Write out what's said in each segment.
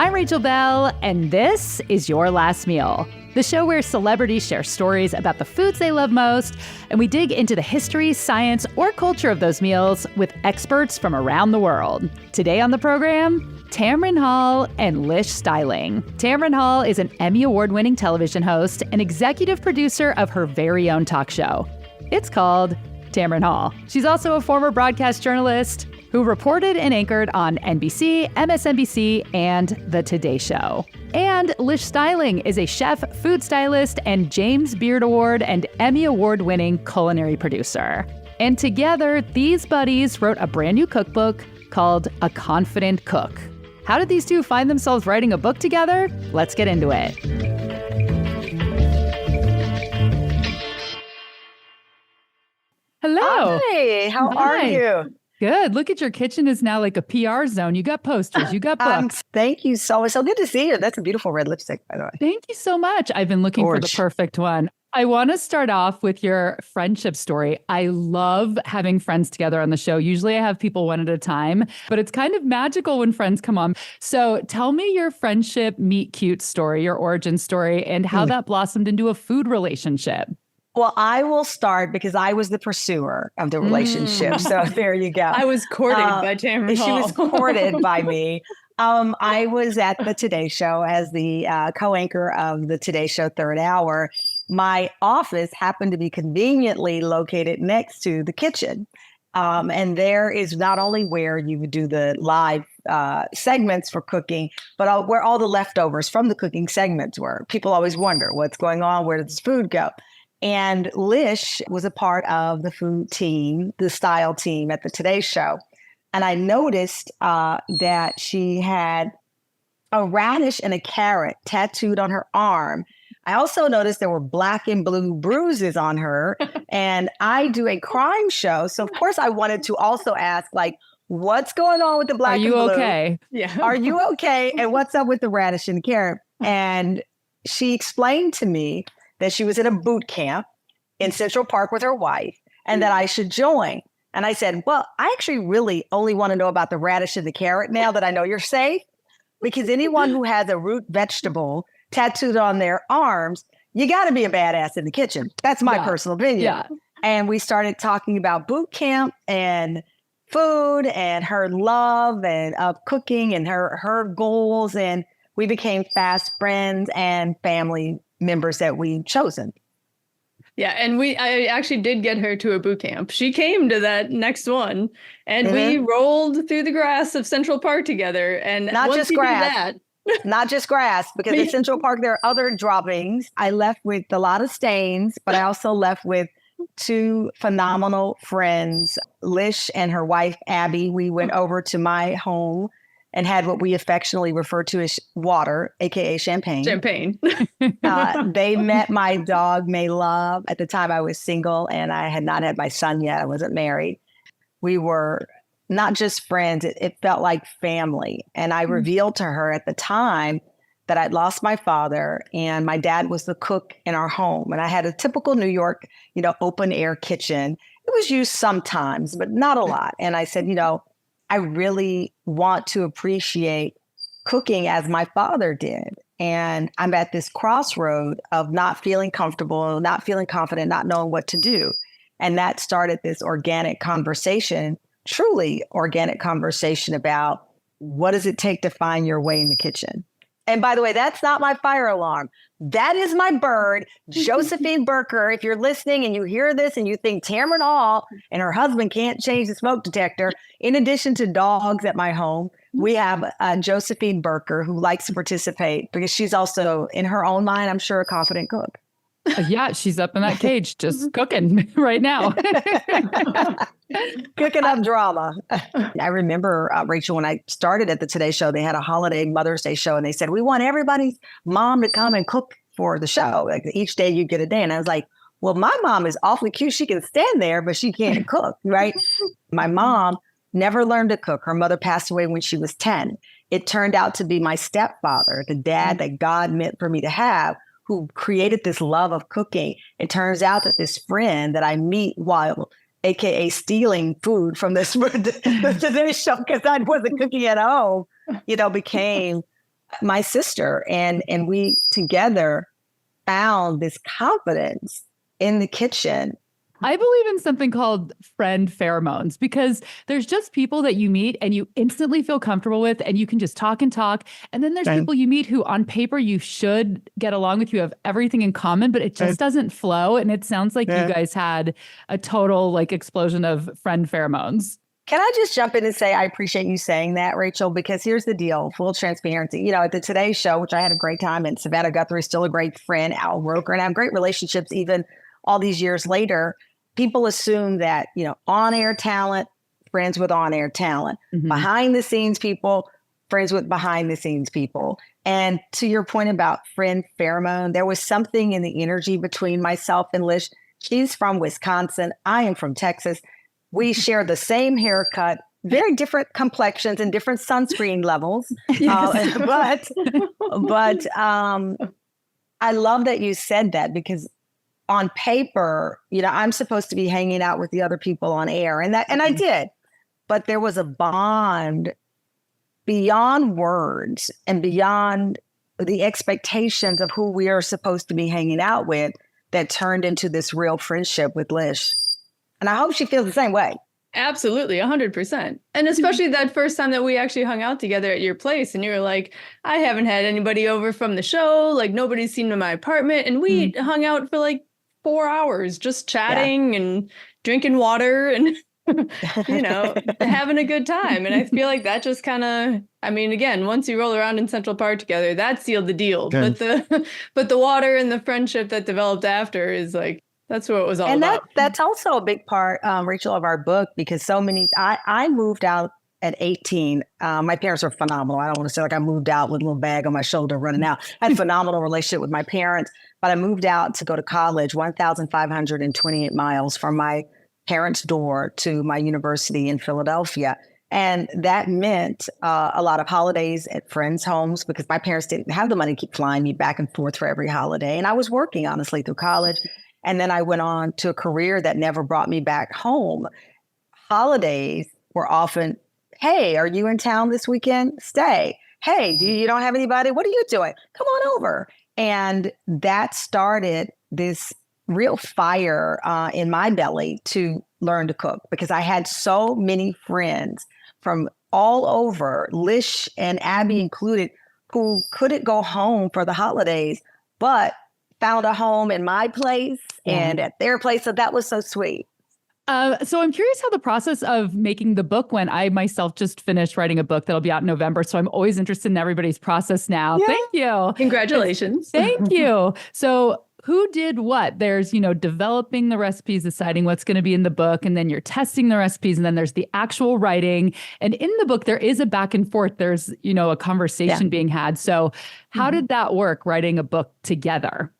I'm Rachel Bell, and this is Your Last Meal, the show where celebrities share stories about the foods they love most, and we dig into the history, science, or culture of those meals with experts from around the world. Today on the program, Tamron Hall and Lish Steiling. Tamron Hall is an Emmy Award-winning television host and executive producer of her very own talk show. It's called Tamron Hall. She's also a former broadcast journalist who reported and anchored on NBC, MSNBC, and The Today Show. And Lish Steiling is a chef, food stylist, and James Beard Award and Emmy Award-winning culinary producer. And together, these buddies wrote a brand new cookbook called A Confident Cook. How did these two find themselves writing a book together? Let's get into it. Hello. Hi, how are you? Good. Look at your kitchen is now like a PR zone. You got posters, you got books. Thank you so much. So good to see you. That's a beautiful red lipstick, by the way. Thank you so much. I've been looking for the perfect one. I want to start off with your friendship story. I love having friends together on the show. Usually I have people one at a time, but it's kind of magical when friends come on. So tell me your friendship meet cute story, your origin story, and how that blossomed into a food relationship. Well, I will start because I was the pursuer of the relationship. So there you go. I was courted by Tamron Hall. She was courted by me. I was at the Today Show as the co-anchor of the Today Show Third Hour. My office happened to be conveniently located next to the kitchen. And there is not only where you would do the live segments for cooking, but where all the leftovers from the cooking segments were. People always wonder what's going on, where does food go? And Lish was a part of the food team, the style team at the Today Show. And I noticed that she had a radish and a carrot tattooed on her arm. I also noticed there were black and blue bruises on her. And I do a crime show. So, of course, I wanted to also ask, like, what's going on with the black and blue? Are you okay? Yeah. Are you okay? And what's up with the radish and the carrot? And she explained to me that she was in a boot camp in Central Park with her wife and that I should join. And I said, well, I actually really only want to know about the radish and the carrot now that I know you're safe, because anyone who has a root vegetable tattooed on their arms, you got to be a badass in the kitchen. That's my personal opinion. Yeah. And we started talking about boot camp and food and her love and of cooking and her goals. And we became fast friends and family members that we've chosen. Yeah, and I actually did get her to a boot camp. She came to that next one, and we rolled through the grass of Central Park together. And not just grass, not just grass, because in Central Park there are other droppings. I left with a lot of stains, but I also left with two phenomenal friends, Lish and her wife Abby. We went over to my home and had what we affectionately refer to as water, aka champagne. Champagne. They met my dog, May Love. At the time I was single and I had not had my son yet. I wasn't married. We were not just friends, it felt like family. And I revealed to her at the time that I'd lost my father and my dad was the cook in our home. And I had a typical New York, open air kitchen. It was used sometimes, but not a lot. And I said, I really want to appreciate cooking as my father did. And I'm at this crossroad of not feeling comfortable, not feeling confident, not knowing what to do. And that started this organic conversation, truly organic conversation about what does it take to find your way in the kitchen? And by the way, that's not my fire alarm. That is my bird, Josephine Burker. If you're listening and you hear this and you think Tamron Hall and her husband can't change the smoke detector, in addition to dogs at my home, we have Josephine Burker who likes to participate because she's also, in her own mind, I'm sure, a confident cook. Yeah, she's up in that cage just cooking right now. Cooking up drama. I remember, Rachel, when I started at the Today Show, they had a holiday Mother's Day show, and they said, we want everybody's mom to come and cook for the show. Like each day you get a day. And I was like, well, my mom is awfully cute. She can stand there, but she can't cook, right? My mom never learned to cook. Her mother passed away when she was 10. It turned out to be my stepfather, the dad that God meant for me to have, who created this love of cooking. It turns out that this friend that I meet while AKA stealing food from this Today Show because I wasn't cooking at home, became my sister, and we together found this confidence in the kitchen. I believe in something called friend pheromones, because there's just people that you meet and you instantly feel comfortable with, and you can just talk and talk. And then there's people you meet who on paper you should get along with, you have everything in common, but it just doesn't flow. And it sounds like you guys had a total like explosion of friend pheromones. Can I just jump in and say, I appreciate you saying that, Rachel, because here's the deal, full transparency. You know, at the Today Show, which I had a great time, and Savannah Guthrie is still a great friend, Al Roker, and I have great relationships even all these years later. People assume that, you know, on-air talent, friends with on-air talent, behind the scenes people, friends with behind the scenes people. And to your point about friend pheromone, there was something in the energy between myself and Lish. She's from Wisconsin. I am from Texas. We share the same haircut, very different complexions and different sunscreen levels. But I love that you said that, because on paper, you know, I'm supposed to be hanging out with the other people on air, and I did, but there was a bond beyond words and beyond the expectations of who we are supposed to be hanging out with that turned into this real friendship with Lish. And I hope she feels the same way. Absolutely, 100%. And especially that first time that we actually hung out together at your place, and you were like, I haven't had anybody over from the show, like nobody's seen to my apartment. And we hung out for like 4 hours just chatting and drinking water and, you know, having a good time. And I feel like that just kind of, I mean, again, once you roll around in Central Park together, that sealed the deal. Okay. But the water and the friendship that developed after is like, that's what it was all about. And that's also a big part, Rachel, of our book, because so many, I moved out at 18. My parents were phenomenal. I don't want to say like I moved out with a little bag on my shoulder running out. I had a phenomenal relationship with my parents, but I moved out to go to college 1,528 miles from my parents' door to my university in Philadelphia. And that meant a lot of holidays at friends' homes, because my parents didn't have the money to keep flying me back and forth for every holiday. And I was working, honestly, through college. And then I went on to a career that never brought me back home. Holidays were often, hey, are you in town this weekend? Stay. Hey, you don't have anybody? What are you doing? Come on over. And that started this real fire in my belly to learn to cook, because I had so many friends from all over, Lish and Abby included, who couldn't go home for the holidays, but found a home in my place and at their place. So that was so sweet. So I'm curious how the process of making the book went. I myself just finished writing a book that'll be out in November. So I'm always interested in everybody's process now. Yeah. Thank you. Congratulations. Thank you. So who did what? There's, you know, developing the recipes, deciding what's going to be in the book, and then you're testing the recipes, and then there's the actual writing. And in the book, there is a back and forth. There's, you know, a conversation being had. So how did that work, writing a book together?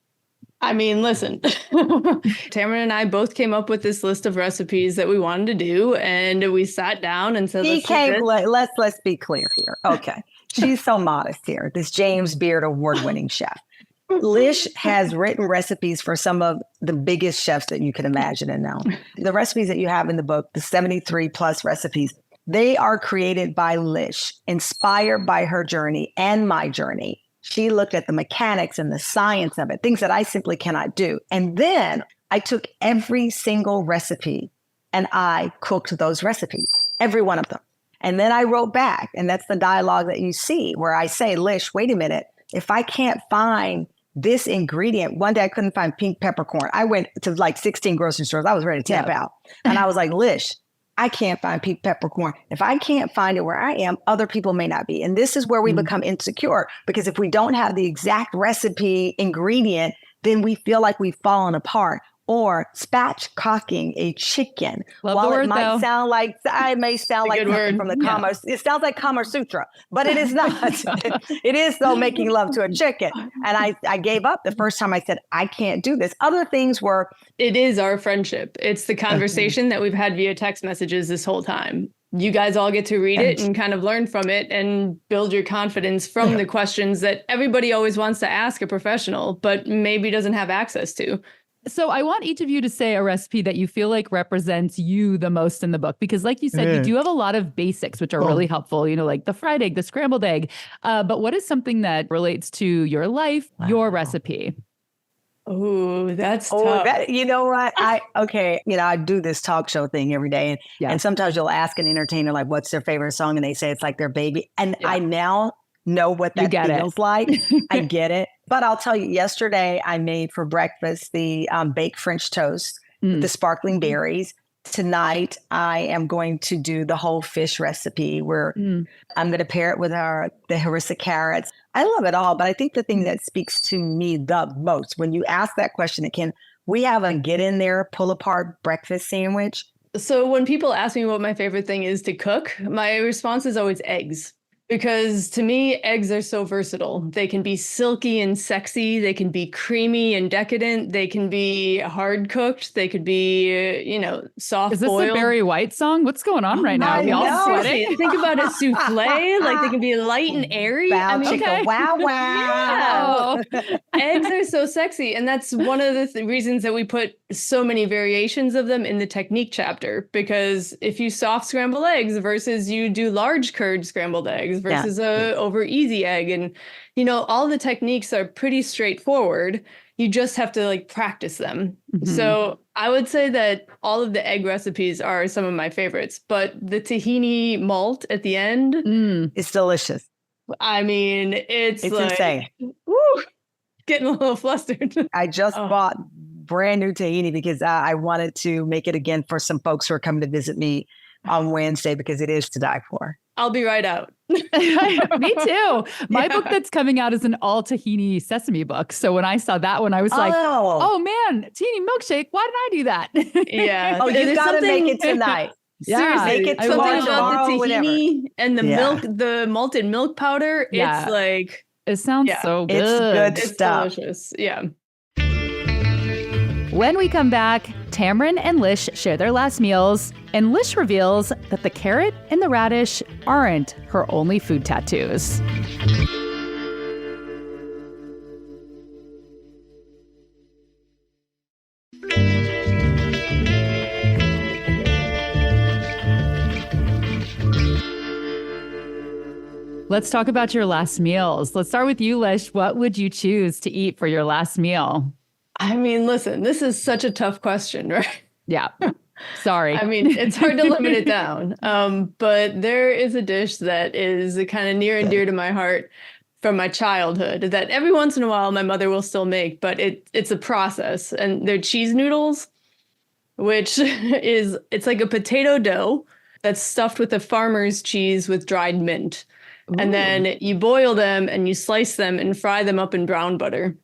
I mean, listen, Tamron and I both came up with this list of recipes that we wanted to do, and we sat down and said, let's be clear here. Okay. She's so modest here. This James Beard award-winning chef. Lish has written recipes for some of the biggest chefs that you can imagine and know. The recipes that you have in the book, the 73 plus recipes, they are created by Lish, inspired by her journey and my journey. She looked at the mechanics and the science of it, things that I simply cannot do. And then I took every single recipe and I cooked those recipes, every one of them. And then I wrote back, and that's the dialogue that you see where I say, Lish, wait a minute. If I can't find this ingredient, one day I couldn't find pink peppercorn. I went to like 16 grocery stores. I was ready to tap out. And I was like, Lish, I can't find pink peppercorn. If I can't find it where I am, other people may not be. And this is where we become insecure, because if we don't have the exact recipe ingredient, then we feel like we've fallen apart. Or spatchcocking a chicken. Love the word, it might though. sound like, I may sound like something from the Kama, it sounds like Kama Sutra, but it is not. It is though making love to a chicken. And I gave up the first time I said, I can't do this. Other things were. It is our friendship. It's the conversation that we've had via text messages this whole time. You guys all get to read it and kind of learn from it and build your confidence from the questions that everybody always wants to ask a professional, but maybe doesn't have access to. So I want each of you to say a recipe that you feel like represents you the most in the book, because like you said, you do have a lot of basics, which are really helpful, like the fried egg, the scrambled egg. But what is something that relates to your life, your recipe? Oh, that's tough. You know what? I do this talk show thing every day. And sometimes you'll ask an entertainer, like, what's their favorite song? And they say it's like their baby. And I now know what that feels like. I get it. But I'll tell you, yesterday I made for breakfast the baked French toast with the sparkling berries. Tonight, I am going to do the whole fish recipe where I'm going to pair it with the harissa carrots. I love it all, but I think the thing that speaks to me the most, when you ask that question, we have a get in there, pull apart breakfast sandwich. So when people ask me what my favorite thing is to cook, my response is always eggs. Because to me, eggs are so versatile. They can be silky and sexy. They can be creamy and decadent. They can be hard cooked. They could be, soft boiled. Is this a Barry White song? What's going on right now? We all sweating. Think about a souffle. Like they can be light and airy. Wow, wow. Eggs are so sexy. And that's one of the reasons that we put so many variations of them in the technique chapter. Because if you soft scramble eggs versus you do large curd scrambled eggs, versus a over easy egg. And, all the techniques are pretty straightforward. You just have to practice them. So I would say that all of the egg recipes are some of my favorites, but the tahini malt at the end. It's delicious. I mean, it's insane. Woo, getting a little flustered. I just bought brand new tahini because I wanted to make it again for some folks who are coming to visit me on Wednesday because it is to die for. I'll be right out. Me too. My book that's coming out is an all tahini sesame book. So when I saw that one, I was like, oh man, tahini milkshake. Why did I do that? Yeah. Oh, you got to make it tonight. Yeah. Make it something tomorrow, about the tahini whatever. and the milk, the malted milk powder. It's like, it sounds so good. It's good it's stuff. Delicious. Yeah. When we come back, Tamron and Lish share their last meals, and Lish reveals that the carrot and the radish aren't her only food tattoos. Let's talk about your last meals. Let's start with you, Lish. What would you choose to eat for your last meal? I mean, listen, this is such a tough question, right? Yeah. Sorry. I mean, it's hard to limit it down. But there is a dish that is kind of near and dear to my heart from my childhood that every once in a while my mother will still make, but it's a process. And they're cheese noodles, which it's like a potato dough that's stuffed with a farmer's cheese with dried mint. Ooh. And then you boil them and you slice them and fry them up in brown butter.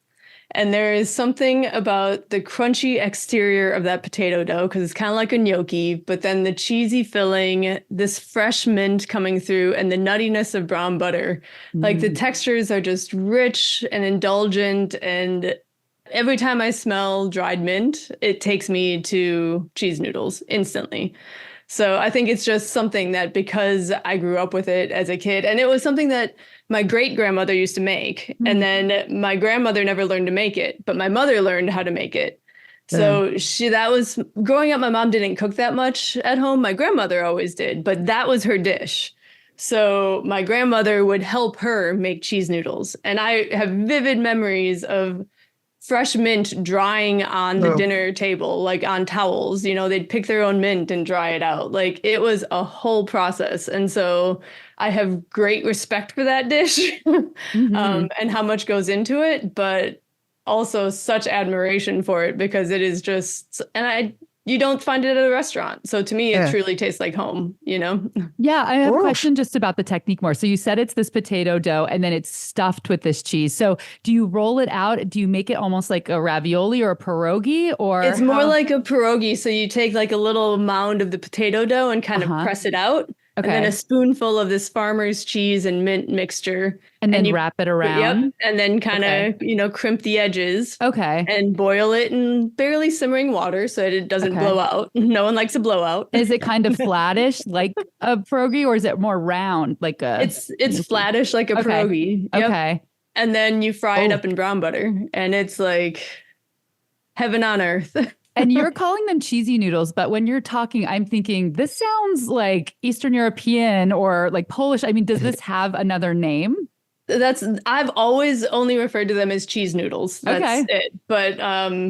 And there is something about the crunchy exterior of that potato dough, because it's kind of like a gnocchi, but then the cheesy filling, this fresh mint coming through, and the nuttiness of brown butter. Like the textures are just rich and indulgent. And every time I smell dried mint, it takes me to cheese noodles instantly. So I think it's just something that, because I grew up with it as a kid, and it was something that my great-grandmother used to make, and then my grandmother never learned to make it, but my mother learned how to make it. So that was, growing up, my mom didn't cook that much at home. My grandmother always did, but that was her dish. So my grandmother would help her make cheese noodles. And I have vivid memories of fresh mint drying on the dinner table, like on towels. They'd pick their own mint and dry it out. Like, it was a whole process. And so I have great respect for that dish and how much goes into it, but also such admiration for it, because it is just, you don't find it at a restaurant. So to me, it truly tastes like home, Yeah, I have a question just about the technique more. So you said it's this potato dough and then it's stuffed with this cheese. So do you roll it out? Do you make it almost like a ravioli or a pierogi? Or it's more like a pierogi. So you take like a little mound of the potato dough and kind of press it out. Okay. And then a spoonful of this farmer's cheese and mint mixture. And then you wrap it around. Yep. And then kind of, crimp the edges. Okay. And boil it in barely simmering water so that it doesn't blow out. No one likes a blowout. Is it kind of flattish like a pierogi, or is it more round like a... It's flattish like a pierogi. Yep. Okay. And then you fry it up in brown butter. And it's like heaven on earth. And you're calling them cheesy noodles, but when you're talking, I'm thinking this sounds like Eastern European or like Polish. I mean, does this have another name? I've always only referred to them as cheese noodles. That's it. But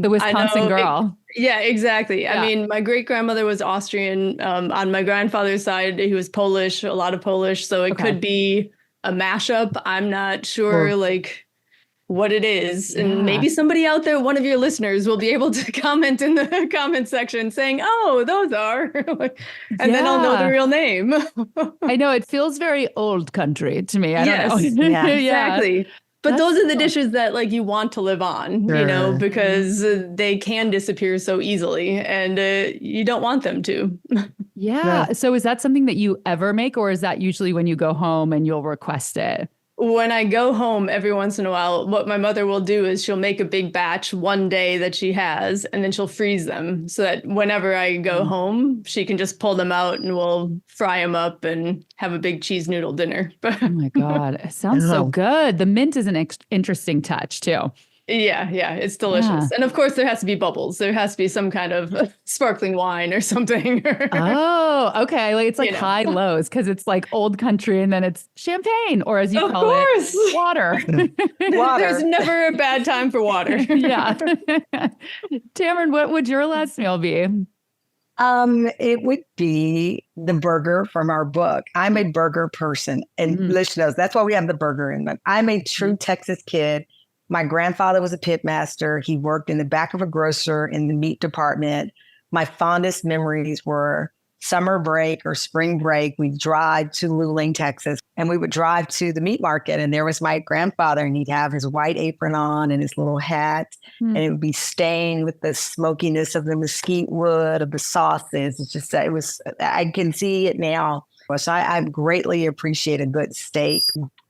the Wisconsin girl. Yeah, exactly. Yeah. I mean, my great grandmother was Austrian. On my grandfather's side, he was Polish, a lot of Polish. So it could be a mashup. I'm not sure like what it is. And maybe somebody out there, one of your listeners, will be able to comment in the comment section saying, oh, those are. And then I'll know the real name. I know it feels very old country to me. I don't know. Yeah, exactly. But those are the dishes that like you want to live on, you know, because they can disappear so easily and you don't want them to. Yeah. So is that something that you ever make, or is that usually when you go home and you'll request it? When I go home every once in a while, what my mother will do is she'll make a big batch one day that she has, and then she'll freeze them so that whenever I go home, she can just pull them out and we'll fry them up and have a big cheese noodle dinner. Oh my God. It sounds so good. The mint is an interesting touch too. Yeah, it's delicious. Yeah. And of course, there has to be bubbles. There has to be some kind of sparkling wine or something. Oh, okay. Like it's like high lows because it's like old country and then it's champagne, or as you call it, water. There's never a bad time for water. Yeah. Tamron, what would your last meal be? It would be the burger from our book. I'm a burger person, and Lish knows that's why we have the burger in them. I'm a true Texas kid. My grandfather was a pit master. He worked in the back of a grocer in the meat department. My fondest memories were summer break or spring break. We'd drive to Luling, Texas, and we would drive to the meat market. And there was my grandfather, and he'd have his white apron on and his little hat, and it would be stained with the smokiness of the mesquite wood, of the sauces. It's just, I can see it now. So I greatly appreciate a good steak,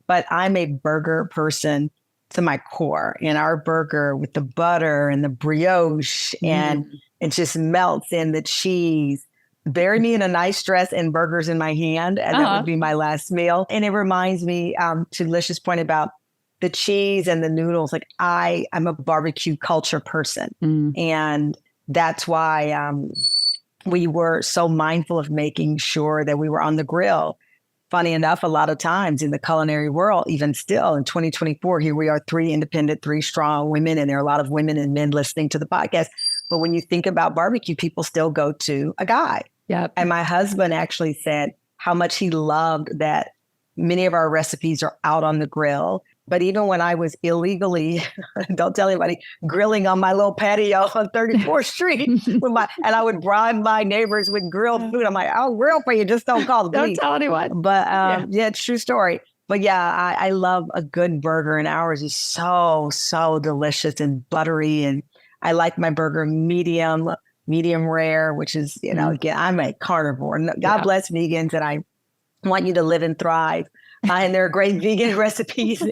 but I'm a burger person to my core, and our burger with the butter and the brioche and it just melts in the cheese. Bury me in a nice dress and burgers in my hand, and that would be my last meal. And it reminds me, to Lish's point about the cheese and the noodles, like I'm a barbecue culture person. And that's why we were so mindful of making sure that we were on the grill. Funny enough, a lot of times in the culinary world, even still in 2024, here we are, 3 independent, 3 strong women, and there are a lot of women and men listening to the podcast. But when you think about barbecue, people still go to a guy. Yep. And my husband actually said how much he loved that many of our recipes are out on the grill. But even when I was illegally, don't tell anybody, grilling on my little patio on 34th Street, and I would bribe my neighbors with grilled food. I'm like, I'll grill for you, just don't call the police. Don't tell anyone. But it's a true story. But yeah, I love a good burger, and ours is so delicious and buttery. And I like my burger medium rare, which is, again, I'm a carnivore. God bless vegans, and I want you to live and thrive. And there are great vegan recipes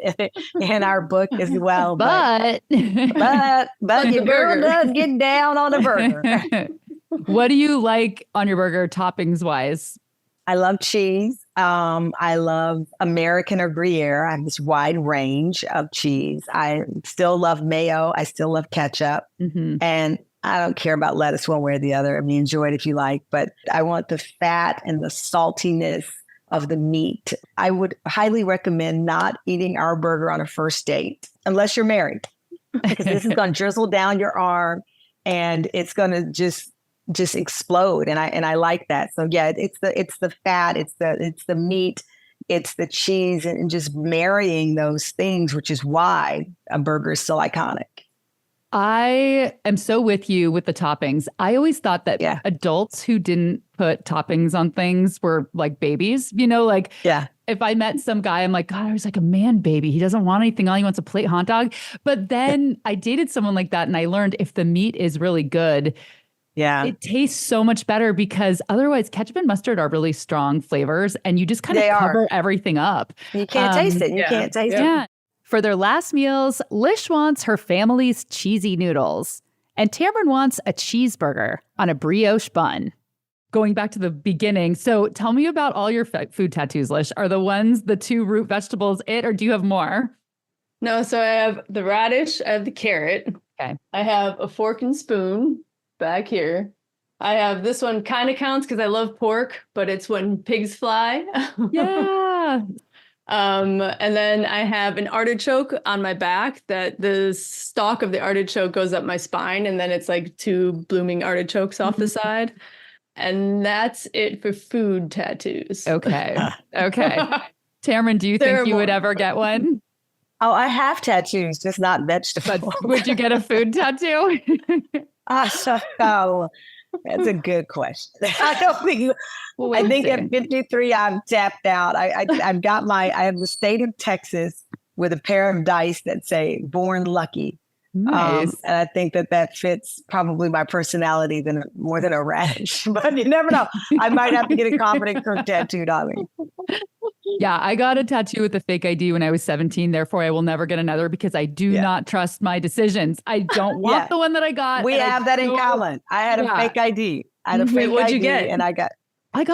in our book as well. But your girl does get down on a burger. What do you like on your burger toppings wise? I love cheese. I love American or Gruyere. I have this wide range of cheese. I still love mayo. I still love ketchup. And I don't care about lettuce one way or the other. I mean, enjoy it if you like. But I want the fat and the saltiness of the meat. I would highly recommend not eating our burger on a first date unless you're married, because this is going to drizzle down your arm and it's going to just explode. And I like that. So yeah, it's the fat, it's the meat, it's the cheese, and just marrying those things, which is why a burger is still iconic. I am so with you with the toppings. I always thought that adults who didn't put toppings on things were like babies, if I met some guy, I'm like, God, I was like a man baby. He doesn't want anything. All he wants a plate hot dog. But then I dated someone like that, and I learned if the meat is really good, it tastes so much better, because otherwise ketchup and mustard are really strong flavors, and you just kind of cover everything up. You can't taste it. You can't taste it. For their last meals, Lish wants her family's cheesy noodles, and Tamron wants a cheeseburger on a brioche bun. Going back to the beginning, so tell me about all your food tattoos, Lish. Are the 2 root vegetables it, or do you have more? No, so I have the radish, I have the carrot, Okay. I have a fork and spoon back here. I have this one kind of counts because I love pork, but it's when pigs fly. Yeah. And then I have an artichoke on my back that the stalk of the artichoke goes up my spine. And then it's like 2 blooming artichokes off the side. And that's it for food tattoos. Okay. Okay. Tamron, do you think you would ever get one? Oh, I have tattoos, just not vegetables. But would you get a food tattoo? So that's a good question. I don't think. I think at 53, I'm tapped out. I've got I have the state of Texas with a pair of dice that say "Born Lucky." Nice. And I think that fits probably my personality more than a radish. But you never know. I might have to get a confident cook tattooed on me. Yeah, I got a tattoo with a fake ID when I was 17. Therefore, I will never get another because I do not trust my decisions. I don't want the one that I got. We have that in common. I had a fake ID. I had a fake What'd ID, you get? And I got Me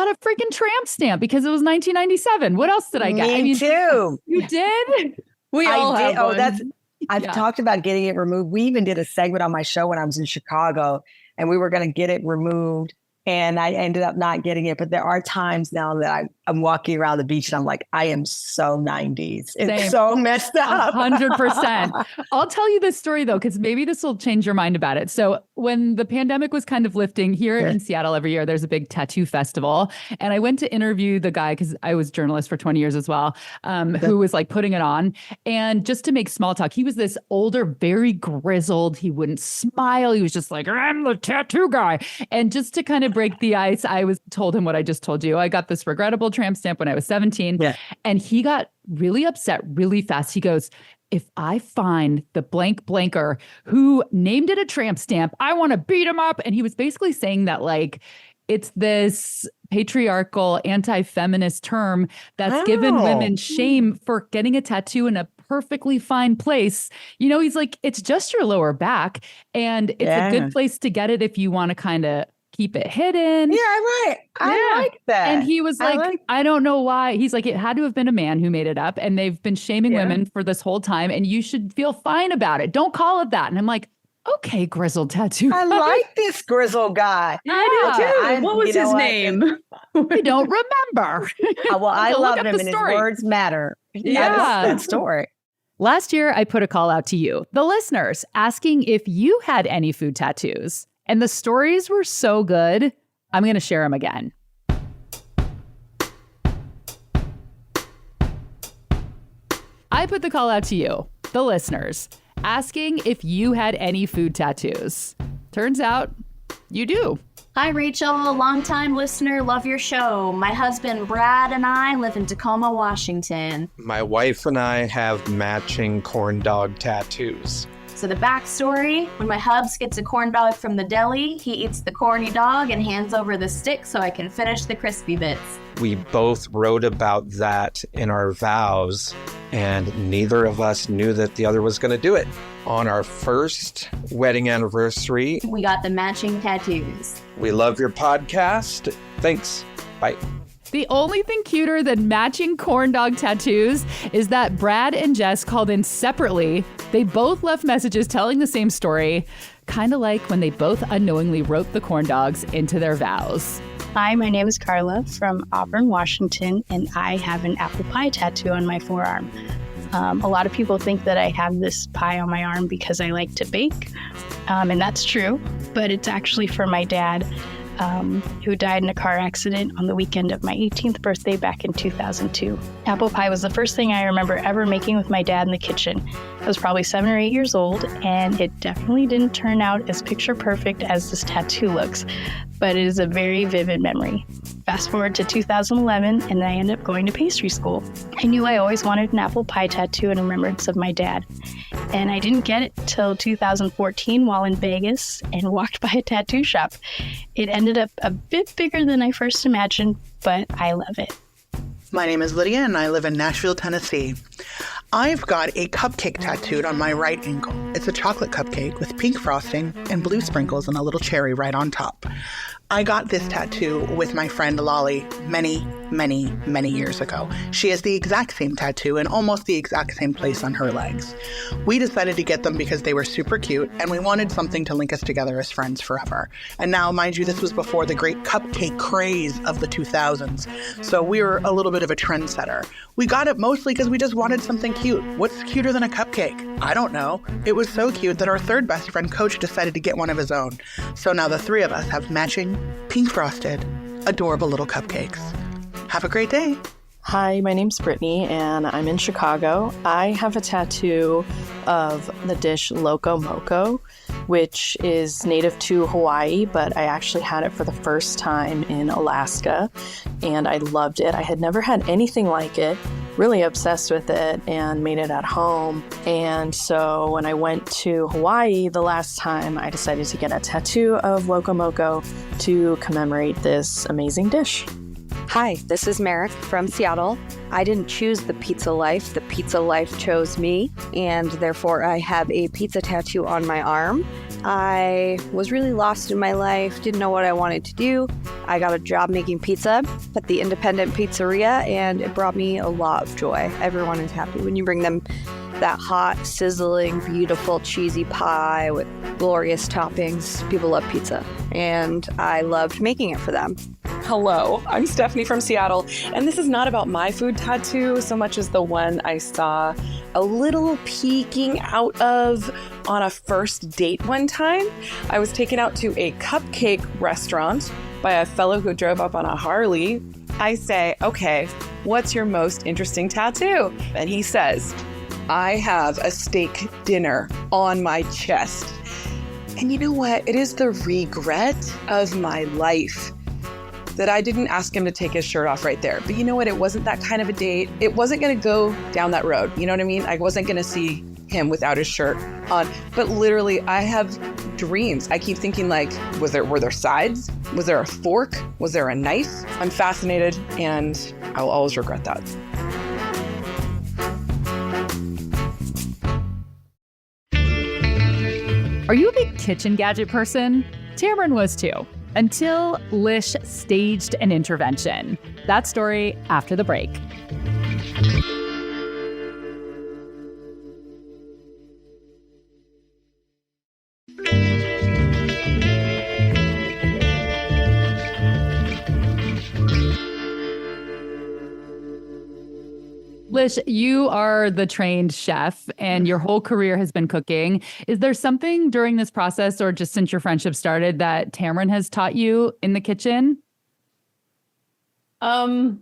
too. You did? We all have one. I've talked about getting it removed. We even did a segment on my show when I was in Chicago, and we were going to get it removed. And I ended up not getting it. But there are times now that I'm walking around the beach and I'm like, I am so 90s. It's so messed up. 100%. I'll tell you this story, though, because maybe this will change your mind about it. So when the pandemic was kind of lifting here in Seattle every year, there's a big tattoo festival. And I went to interview the guy, because I was a journalist for 20 years as well, who was like putting it on. And just to make small talk, he was this older, very grizzled. He wouldn't smile. He was just like, I'm the tattoo guy. And just to kind of break the ice, I told him what I just told you. I got this regrettable tramp stamp when I was 17. Yeah. And he got really upset really fast. He goes, if I find the blank blanker who named it a tramp stamp, I want to beat him up. And he was basically saying that like, it's this patriarchal, anti-feminist term that's given women shame for getting a tattoo in a perfectly fine place. You know, he's like, it's just your lower back. And it's a good place to get it if you want to kind of keep it hidden. Yeah, I like that. And he was like, I don't know why. He's like, it had to have been a man who made it up. And they've been shaming women for this whole time. And you should feel fine about it. Don't call it that. And I'm like, okay, grizzled tattoo. I like this grizzled guy. I do too. What was his name? I don't remember. Well, I love him and his words matter. Yeah. That story. Last year, I put a call out to you, the listeners, asking if you had any food tattoos. And the stories were so good, I'm going to share them again. I put the call out to you, the listeners, asking if you had any food tattoos. Turns out you do. Hi, Rachel, a longtime listener, love your show. My husband, Brad, and I live in Tacoma, Washington. My wife and I have matching corn dog tattoos. So the backstory, when my hubs gets a corn dog from the deli, he eats the corny dog and hands over the stick so I can finish the crispy bits. We both wrote about that in our vows, and neither of us knew that the other was going to do it. On our first wedding anniversary, we got the matching tattoos. We love your podcast. Thanks. Bye. The only thing cuter than matching corn dog tattoos is that Brad and Jess called in separately. They both left messages telling the same story, kind of like when they both unknowingly wrote the corn dogs into their vows. Hi, my name is Carla from Auburn, Washington, and I have an apple pie tattoo on my forearm. A lot of people think that I have this pie on my arm because I like to bake, and that's true, but it's actually for my dad. Who died in a car accident on the weekend of my 18th birthday back in 2002. Apple pie was the first thing I remember ever making with my dad in the kitchen. I was probably 7 or 8 years old, and it definitely didn't turn out as picture perfect as this tattoo looks, but it is a very vivid memory. Fast forward to 2011, and I ended up going to pastry school. I knew I always wanted an apple pie tattoo in remembrance of my dad, and I didn't get it till 2014 while in Vegas and walked by a tattoo shop. It ended up a bit bigger than I first imagined, but I love it. My name is Lydia, and I live in Nashville, Tennessee. I've got a cupcake tattooed on my right ankle. It's a chocolate cupcake with pink frosting and blue sprinkles and a little cherry right on top. I got this tattoo with my friend Lolly many many, many years ago. She has the exact same tattoo in almost the exact same place on her legs. We decided to get them because they were super cute, and we wanted something to link us together as friends forever. And now, mind you, this was before the great cupcake craze of the 2000s, so we were a little bit of a trendsetter. We got it mostly because we just wanted something cute. What's cuter than a cupcake? I don't know. It was so cute that our third best friend, Coach, decided to get one of his own. So now the three of us have matching, pink frosted, adorable little cupcakes. Have a great day. Hi, my name's Brittany, and I'm in Chicago. I have a tattoo of the dish Loco Moco, which is native to Hawaii, but I actually had it for the first time in Alaska, and I loved it. I had never had anything like it, really obsessed with it, and made it at home. And so when I went to Hawaii the last time, I decided to get a tattoo of Loco Moco to commemorate this amazing dish. Hi, this is Merrick from Seattle. I didn't choose the pizza life. The pizza life chose me, and therefore I have a pizza tattoo on my arm. I was really lost in my life, didn't know what I wanted to do. I got a job making pizza at the independent pizzeria, and it brought me a lot of joy. Everyone is happy when you bring them that hot, sizzling, beautiful, cheesy pie with glorious toppings. People love pizza, and I loved making it for them. Hello, I'm Stephanie from Seattle, and this is not about my food tattoo so much as the one I saw a little peeking out of on a first date one time. I was taken out to a cupcake restaurant by a fellow who drove up on a Harley. I say, okay, what's your most interesting tattoo? And he says, I have a steak dinner on my chest. And you know what? It is the regret of my life that I didn't ask him to take his shirt off right there. But you know what? It wasn't that kind of a date. It wasn't going to go down that road. You know what I mean? I wasn't going to see him without his shirt on. But literally, I have dreams. I keep thinking like, were there sides? Was there a fork? Was there a knife? I'm fascinated, and I'll always regret that. Are you a big kitchen gadget person? Tamron was too, until Lish staged an intervention. That story after the break. Lish, you are the trained chef and your whole career has been cooking. Is there something during this process or just since your friendship started that Tamron has taught you in the kitchen? I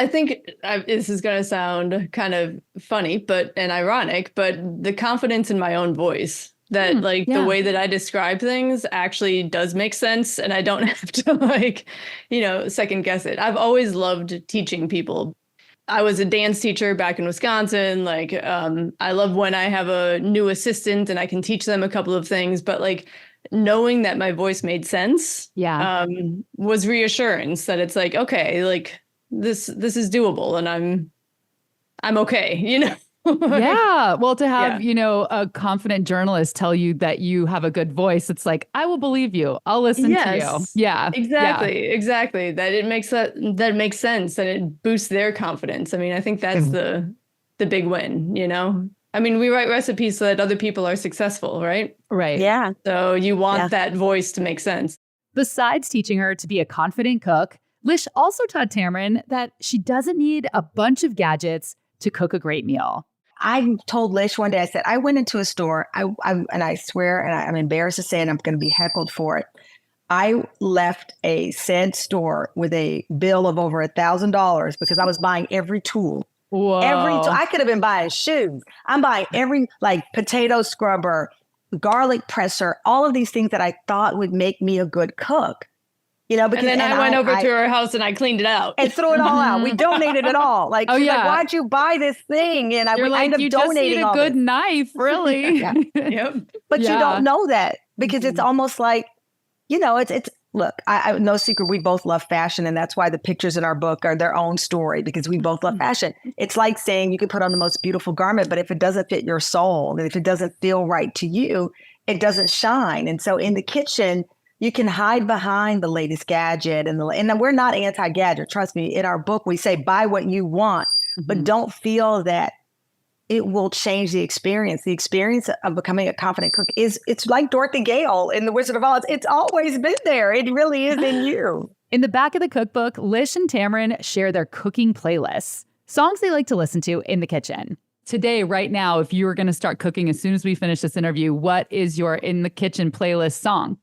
think this is going to sound kind of funny and ironic, but the confidence in my own voice that the way that I describe things actually does make sense. And I don't have to second guess it. I've always loved teaching people. I was a dance teacher back in Wisconsin. I love when I have a new assistant and I can teach them a couple of things, but knowing that my voice made sense was reassurance that it's okay, this is doable and I'm okay, Yeah. Well, to have, a confident journalist tell you that you have a good voice, it's I will believe you. I'll listen to you. Yeah. Exactly. That it makes that makes sense and it boosts their confidence. I mean, I think that's the big win, I mean, we write recipes so that other people are successful, right? Right. Yeah. So you want that voice to make sense. Besides teaching her to be a confident cook, Lish also taught Tamron that she doesn't need a bunch of gadgets to cook a great meal. I told Lish one day, I said, I went into a store, and I swear, and I'm embarrassed to say it, I'm going to be heckled for it. I left a said store with a bill of over $1,000 because I was buying every tool. Whoa. I could have been buying shoes. I'm buying every potato scrubber, garlic presser, all of these things that I thought would make me a good cook. Because and then I went over to her house and I cleaned it out. And threw it all out. We donated it all. Why'd you buy this thing? And I end up donating all you just need a good knife, really. Yep. But you don't know that because it's almost it's look, I no secret, we both love fashion. And that's why the pictures in our book are their own story because we both love fashion. It's like saying you can put on the most beautiful garment, but if it doesn't fit your soul and if it doesn't feel right to you, it doesn't shine. And so in the kitchen, you can hide behind the latest gadget and we're not anti-gadget. Trust me, in our book, we say buy what you want, but don't feel that it will change the experience. The experience of becoming a confident cook it's like Dorothy Gale in The Wizard of Oz. It's always been there. It really is in you. In the back of the cookbook, Lish and Tamron share their cooking playlists, songs they like to listen to in the kitchen. Today, right now, if you were going to start cooking as soon as we finish this interview, what is your in the kitchen playlist song?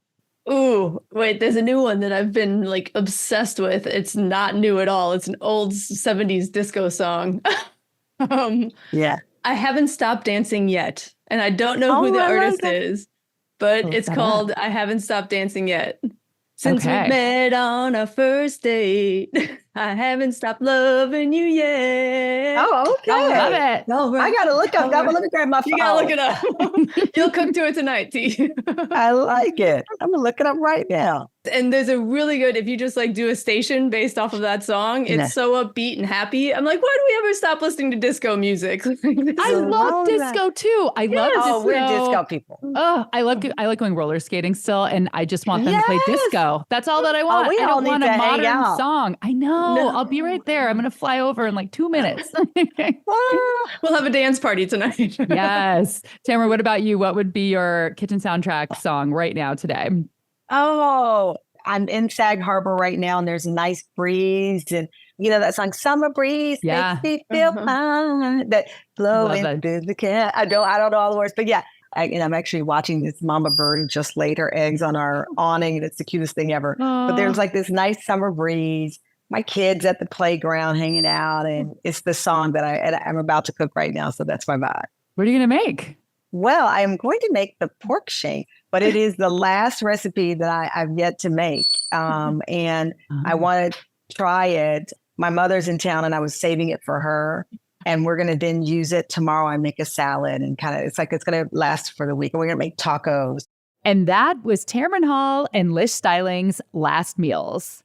Ooh, wait, there's a new one that I've been like obsessed with. It's not new at all. It's an old 70s disco song. Yeah. I haven't stopped dancing yet. And I don't know who the artist is, but it's called I Haven't Stopped Dancing Yet. Since we met on our first date, I haven't stopped loving you yet. Oh, okay. I love it. All right. I got to look up that one. Let me grab my phone. You got to look it up. You'll cook to it tonight, T. I like it. I'm going to look it up right now. And there's a really good, if you just like do a station based off of that song, it's so upbeat and happy. I'm like, why do we ever stop listening to disco music? I love disco too. I love disco. Oh, we're disco people. Oh, I like going roller skating still, and I just want them to play disco. That's all that I want. We I all don't need want to a hang modern out. song. I know. No. I'll be right there. I'm going to fly over in like 2 minutes. We'll have a dance party tonight. Yes. Tamron, what about you? What would be your kitchen soundtrack song right now today? Oh, I'm in Sag Harbor right now, and there's a nice breeze, and you know that song "Summer Breeze" makes me feel fine. That blowing through the cat. I don't know all the words, but yeah, I'm actually watching this mama bird who just laid her eggs on our awning, and it's the cutest thing ever. But there's like this nice summer breeze. My kids at the playground hanging out, and it's the song that I'm about to cook right now. So that's my vibe. What are you going to make? Well, I am going to make the pork shank, but it is the last recipe that I've yet to make. And I want to try it. My mother's in town and I was saving it for her. And we're going to then use it tomorrow. I make a salad and it's going to last for the week. And we're going to make tacos. And that was Tamron Hall and Lish Steiling's Last Meals.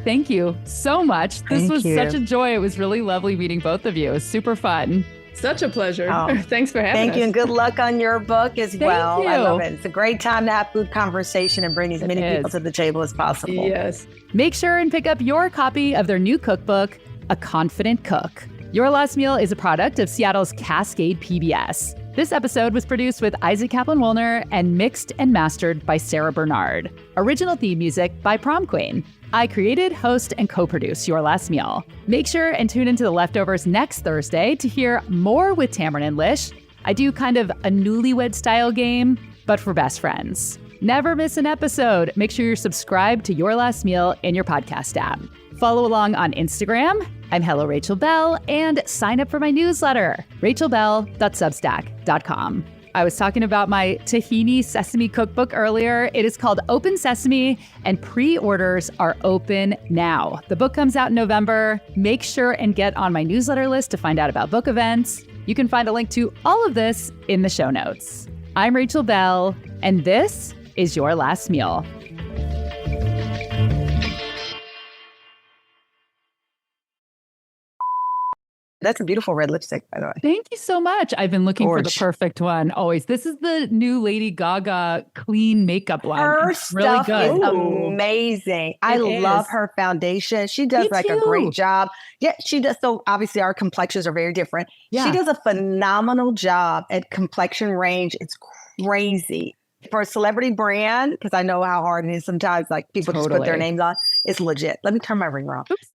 Thank you so much. This was such a joy. It was really lovely meeting both of you. It was super fun. Such a pleasure. Thanks for having us. Thank you, and good luck on your book as well. You. I love it. It's a great time to have food conversation and bring as many people to the table as possible. Yes. Make sure and pick up your copy of their new cookbook, A Confident Cook. Your Last Meal is a product of Seattle's Cascade PBS. This episode was produced with Isaac Kaplan-Woolner and mixed and mastered by Sarah Bernard. Original theme music by Prom Queen. I created, host, and co-produce Your Last Meal. Make sure and tune into The Leftovers next Thursday to hear more with Tamron and Lish. I do kind of a newlywed style game, but for best friends. Never miss an episode. Make sure you're subscribed to Your Last Meal in your podcast app. Follow along on Instagram. I'm Hello Rachel Bell, and sign up for my newsletter, rachelbell.substack.com. I was talking about my tahini sesame cookbook earlier. It is called Open Sesame, and pre-orders are open now. The book comes out in November. Make sure and get on my newsletter list to find out about book events. You can find a link to all of this in the show notes. I'm Rachel Bell, and this is Your Last Meal. That's a beautiful red lipstick, by the way. Thank you so much. I've been looking for the perfect one always. This is the new Lady Gaga clean makeup one. Her stuff is amazing. I love her foundation. She does a great job. Yeah, she does. So obviously our complexions are very different. Yeah. She does a phenomenal job at complexion range. It's crazy. For a celebrity brand, because I know how hard it is sometimes, like people just put their names on, it's legit. Let me turn my ringer off. Oops.